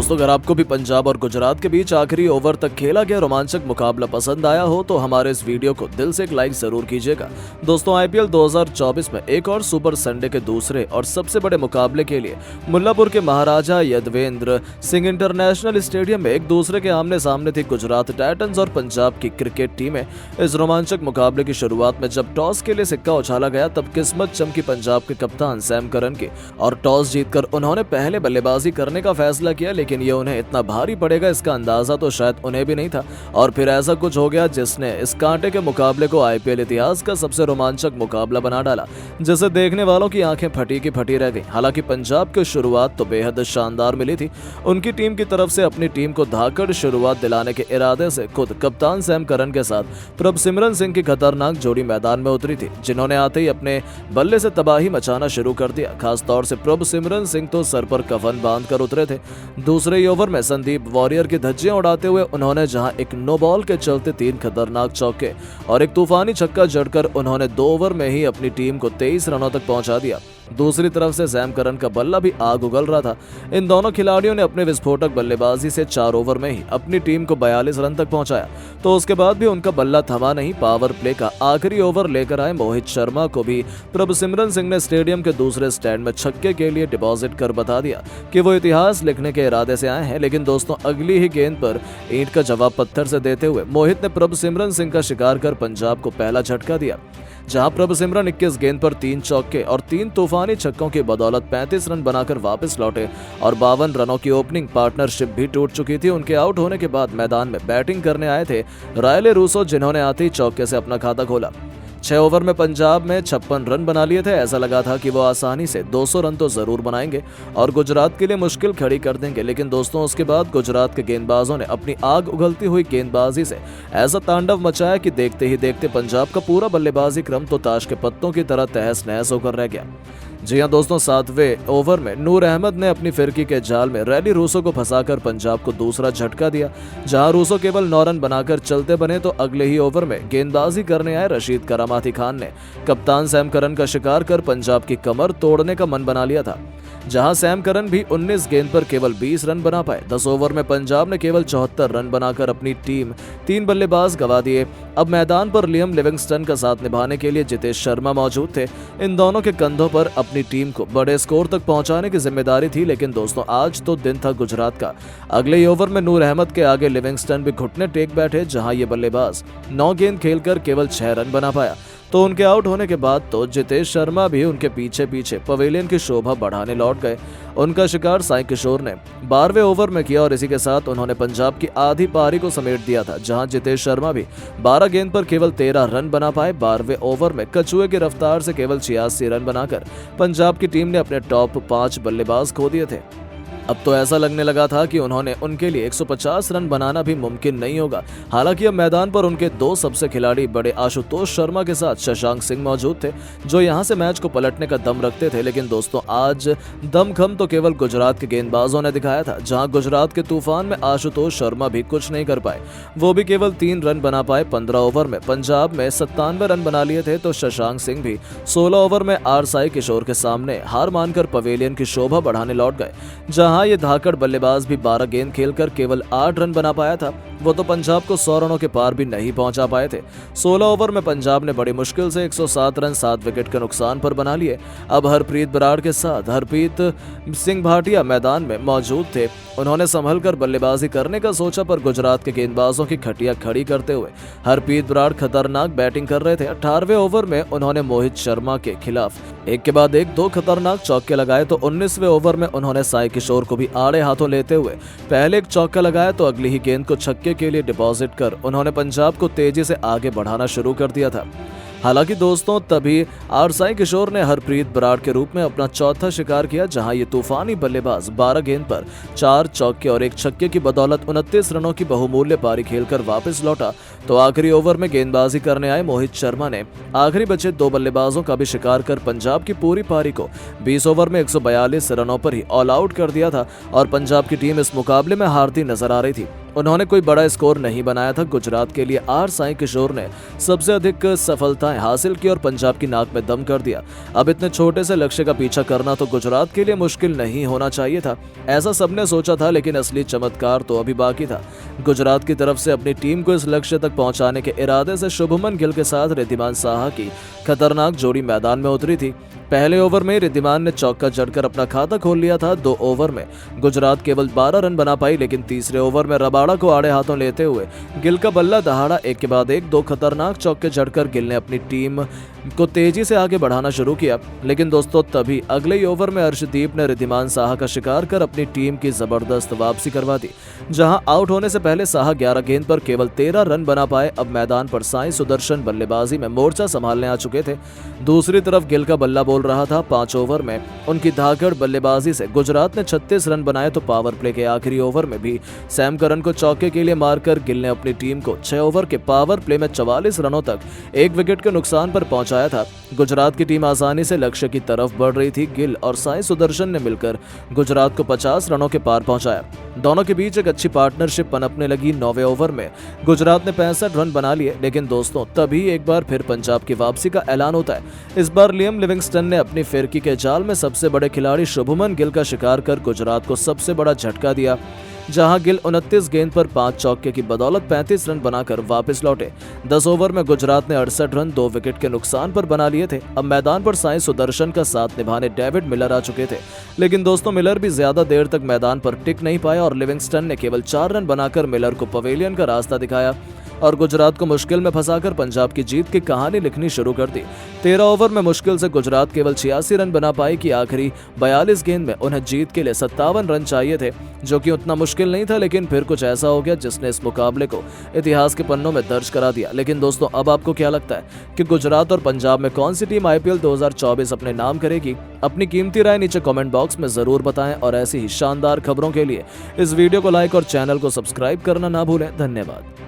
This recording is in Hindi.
दोस्तों, अगर आपको भी पंजाब और गुजरात के बीच आखिरी ओवर तक खेला गया रोमांचक मुकाबला पसंद आया हो तो हमारे इस वीडियो को दिल से एक लाइक जरूर कीजिएगा। दोस्तों, आईपीएल 2024 में एक और सुपर संडे के दूसरे और सबसे बड़े मुकाबले के लिए मुल्लापुर के महाराजा यदवेंद्र सिंह इंटरनेशनल स्टेडियम में एक दूसरे के आमने सामने थी गुजरात टाइटंस और पंजाब की क्रिकेट टीमें। इस रोमांचक मुकाबले की शुरुआत में जब टॉस के लिए सिक्का उछाला गया तब किस्मत चमकी पंजाब के कप्तान सैम करन की और टॉस जीतकर उन्होंने पहले बल्लेबाजी करने का फैसला किया, लेकिन ये उन्हें इतना भारी पड़ेगा इसका अंदाजा तो शायद उन्हें भी नहीं था। और फिर ऐसा कुछ हो गया जिसने इस कांटे के मुकाबले को आईपीएल इतिहास का सबसे रोमांचक मुकाबला बना डाला, जिसे देखने वालों की आंखें फटी की फटी रह गई। हालांकि पंजाब की शुरुआत तो बेहद शानदार मिली थी। उनकी टीम की तरफ से अपनी टीम को धाकड़ शुरुआत दिलाने के इरादे से खुद कप्तान सैम करन के साथ प्रभसिमरन सिंह की खतरनाक जोड़ी मैदान में उतरी थी, जिन्होंने आते ही अपने बल्ले से तबाही मचाना शुरू कर दिया। खासतौर से प्रभसिमरन सिंह तो सर पर कफन बांध कर उतरे थे। दूसरे ही ओवर में संदीप वॉरियर की धज्जियां उड़ाते हुए उन्होंने जहां एक नो बॉल के चलते 3 खतरनाक चौके और एक तूफानी छक्का जड़कर उन्होंने 2 ओवर में ही अपनी टीम को 23 रनों तक पहुंचा दिया। दूसरी तरफ से सैम करन का बल्ला भी आग उगल रहा था। इन दोनों खिलाड़ियों ने अपने विस्फोटक बल्लेबाजी से 4 ओवर में ही अपनी टीम को 42 रन तक पहुंचाया, तो उसके बाद भी उनका बल्ला थमा नहीं। पावर प्ले का आखिरी ओवर लेकर आए मोहित शर्मा को भी प्रभसिमरन सिंह ने स्टेडियम के दूसरे स्टैंड में छक्के के लिए डिपॉजिट कर बता दिया कि वो इतिहास लिखने के इरादे से आए हैं। लेकिन दोस्तों, अगली ही गेंद पर ईंट का जवाब पत्थर से देते हुए मोहित ने प्रभसिमरन सिंह का शिकार कर पंजाब को पहला झटका दिया, जहां प्रभसिमरन 21 गेंद पर 3 चौके और 3 तूफानी छक्कों की बदौलत 35 रन बनाकर वापस लौटे और 52 रनों की ओपनिंग पार्टनरशिप भी टूट चुकी थी। उनके आउट होने के बाद मैदान में बैटिंग करने आए थे रायले रूसो, जिन्होंने आते ही चौके से अपना खाता खोला। 6 ओवर में पंजाब में 56 रन बना लिए थे। ऐसा लगा था कि वो आसानी से 200 रन तो जरूर बनाएंगे और गुजरात के लिए मुश्किल खड़ी कर देंगे। लेकिन दोस्तों, उसके बाद गुजरात के गेंदबाजों ने अपनी आग उगलती हुई गेंदबाजी से ऐसा तांडव मचाया कि देखते ही देखते पंजाब का पूरा बल्लेबाजी क्रम तो ताश के पत्तों की तरह तहस नहस होकर रह गया। जी हां दोस्तों, 7वें ओवर में नूर अहमद ने अपनी फिरकी के जाल में रैली रूसो को फंसाकर पंजाब को दूसरा झटका दिया। जहां रूसो केवल 9 रन बनाकर चलते बने तो अगले ही ओवर में गेंदबाजी करने आए रशीद करामाती खान ने कप्तान सैम करन का शिकार कर पंजाब की कमर तोड़ने का मन बना लिया था। जहां सैम करन भी 19 गेंद पर केवल 20 रन बना पाए। 10 ओवर में पंजाब ने केवल 74 रन बनाकर अपनी टीम 3 बल्लेबाज गंवा दिए। अब मैदान पर लियम लिविंगस्टन का साथ निभाने के लिए जितेश शर्मा मौजूद थे। इन दोनों के कंधों पर अपनी टीम को बड़े स्कोर तक पहुंचाने की जिम्मेदारी थी। लेकिन दोस्तों, आज तो दिन था गुजरात का। अगले ही ओवर में नूर अहमद के आगे लिविंगस्टन भी घुटने टेक बैठे, जहां ये बल्लेबाज 9 गेंद खेलकर केवल 6 रन बना पाया। तो उनके आउट होने के बाद तो जितेश शर्मा भी उनके पीछे पीछे पवेलियन की शोभा बढ़ाने लौट गए। उनका शिकार साई किशोर ने 12वें ओवर में किया और इसी के साथ उन्होंने पंजाब की आधी पारी को समेट दिया था, जहां जितेश शर्मा भी 12 गेंद पर केवल 13 रन बना पाए। 12वें ओवर में कछुए की रफ्तार से केवल 86 रन बनाकर पंजाब की टीम ने अपने टॉप 5 बल्लेबाज खो दिए थे। अब तो ऐसा लगने लगा था कि उन्होंने उनके लिए 150 रन बनाना भी मुमकिन नहीं होगा। हालांकि अब मैदान पर उनके 2 सबसे खिलाड़ी बड़े आशुतोष शर्मा के साथ शशांक सिंह मौजूद थे, जो यहां से मैच को पलटने का दम रखते थे। लेकिन दोस्तों, आज दमखम तो केवल गुजरात के गेंदबाजों ने दिखाया था, जहां गुजरात के तूफान में आशुतोष शर्मा भी कुछ नहीं कर पाए। वो भी केवल 3 रन बना पाए। 15 ओवर में पंजाब में 97 रन बना लिए थे, तो शशांक सिंह भी 16 ओवर में साई किशोर के सामने हार मानकर पवेलियन की शोभा बढ़ाने लौट गए। जहां ये धाकड़ बल्लेबाज भी 12 गेंद खेलकर केवल 8 रन बना पाया था। वो तो पंजाब को 100 रनों के पार भी नहीं पहुंचा पाए थे। 16 ओवर में पंजाब ने बड़ी मुश्किल से 107 रन 7 विकेट के नुकसान पर बना लिए। अब हरप्रीत बराड़ के साथ हरप्रीत सिंह भाटिया मैदान में मौजूद थे। उन्होंने संभल कर बल्लेबाजी करने का सोचा, पर गुजरात के गेंदबाजों की खटिया खड़ी करते हुए हरप्रीत बराड़ खतरनाक बैटिंग कर रहे थे। 18वें ओवर में उन्होंने मोहित शर्मा के खिलाफ एक के बाद एक 2 खतरनाक चौके लगाए, तो 19वें ओवर में उन्होंने साई किशोर को भी आड़े हाथों लेते हुए पहले एक चौका लगाया, तो अगली ही गेंद को छक्के के लिए डिपॉजिट कर उन्होंने पंजाब को तेजी से आगे बढ़ाना शुरू कर दिया था। हालांकि दोस्तों, तभी साई किशोर ने हरप्रीत बराड़ के रूप में अपना चौथा शिकार किया, जहां ये तूफानी बल्लेबाज 12 गेंद पर 4 चौके और 1 छक्के की बदौलत 29 रनों की बहुमूल्य पारी खेलकर वापस लौटा। तो आखिरी ओवर में गेंदबाजी करने आए मोहित शर्मा ने आखिरी बचे 2 बल्लेबाजों का भी शिकार कर पंजाब की पूरी पारी को 20 ओवर में 142 रनों पर ही ऑल आउट कर दिया था और पंजाब की टीम इस मुकाबले में हारती नजर आ रही थी। उन्होंने कोई बड़ा स्कोर नहीं बनाया था। गुजरात के लिए आर साई किशोर ने सबसे अधिक सफलताएं हासिल की और पंजाब की नाक में दम कर दिया। अब इतने छोटे से लक्ष्य का पीछा करना तो गुजरात के लिए मुश्किल नहीं होना चाहिए था, ऐसा सबने सोचा था, लेकिन असली चमत्कार तो अभी बाकी था। गुजरात की तरफ से अपनी टीम को इस लक्ष्य तक पहुंचाने के इरादे से शुभमन गिल के साथ रिद्धिमान साहा की खतरनाक जोड़ी मैदान में उतरी थी। पहले ओवर में रिद्धिमान ने चौका जड़कर अपना खाता खोल लिया था। 2 ओवर में गुजरात केवल 12 रन बना पाई, लेकिन तीसरे ओवर में रबाड़ा को आड़े हाथों लेते हुए गिल का बल्ला दहाड़ा। एक के बाद एक 2 खतरनाक चौके जड़कर गिल ने अपनी टीम को तेजी से आगे बढ़ाना शुरू किया। लेकिन दोस्तों तभी अगले ही ओवर में अर्शदीप ने रिद्धिमान साहा का शिकार कर अपनी टीम की जबरदस्त वापसी करवा दी। जहां आउट होने से पहले साहा 11 गेंद पर केवल 13 रन बना पाए। अब मैदान पर साई सुदर्शन बल्लेबाजी में मोर्चा संभालने आ चुके थे। दूसरी तरफ गिल का बल्ला बोल रहा था। 5 ओवर में उनकी धाकड़ बल्लेबाजी से गुजरात ने 36 रन बनाए, तो पावर प्ले के आखिरी ओवर में भी सैम करन को चौके के लिए मारकर गिल ने अपनी टीम को 6 ओवर के पावर प्ले में 44 रनों तक 1 विकेट के नुकसान पर पहुंचाया था। गुजरात की टीम आसानी से लक्ष्य की तरफ बढ़ रही थी। गिल और साई सुदर्शन ने मिलकर गुजरात को 50 रनों के पार पहुंचाया। दोनों के बीच एक अच्छी पार्टनरशिप पनपने लगी। 9वें ओवर में गुजरात ने 65 रन बना लिए, लेकिन दोस्तों तभी एक बार फिर पंजाब की वापसी का ऐलान होता है। इस बार लियम लिविंगस्टन ने अपनी फिरकी के जाल में सबसे बड़े खिलाड़ी शुभमन गिल का शिकार कर गुजरात को सबसे बड़ा झटका दिया। जहां गिल 29 गेंद पर 5 चौके की बदौलत 35 रन बनाकर वापस लौटे। 10 ओवर में गुजरात ने 68 रन 2 विकेट के नुकसान पर बना लिए थे। अब मैदान पर साई सुदर्शन का साथ निभाने डेविड मिलर आ चुके थे, लेकिन दोस्तों मिलर भी ज्यादा देर तक मैदान पर टिक नहीं पाया और लिविंगस्टन ने केवल 4 रन बनाकर मिलर को पवेलियन का रास्ता दिखाया और गुजरात को मुश्किल में फंसाकर पंजाब की जीत की कहानी लिखनी शुरू कर दी। 13 ओवर में मुश्किल से गुजरात केवल 86 रन बना पाई कि आखिरी 42 गेंद में उन्हें जीत के लिए 57 रन चाहिए थे, जो कि उतना मुश्किल नहीं था, लेकिन फिर कुछ ऐसा हो गया जिसने इस मुकाबले को इतिहास के पन्नों में दर्ज करा दिया। लेकिन दोस्तों अब आपको क्या लगता है कि गुजरात और पंजाब में कौन सी टीम IPL 2024 अपने नाम करेगी? अपनी कीमती राय नीचे कमेंट बॉक्स में जरूर बताएं और ऐसी ही शानदार खबरों के लिए इस वीडियो को लाइक और चैनल को सब्सक्राइब करना ना भूलें। धन्यवाद।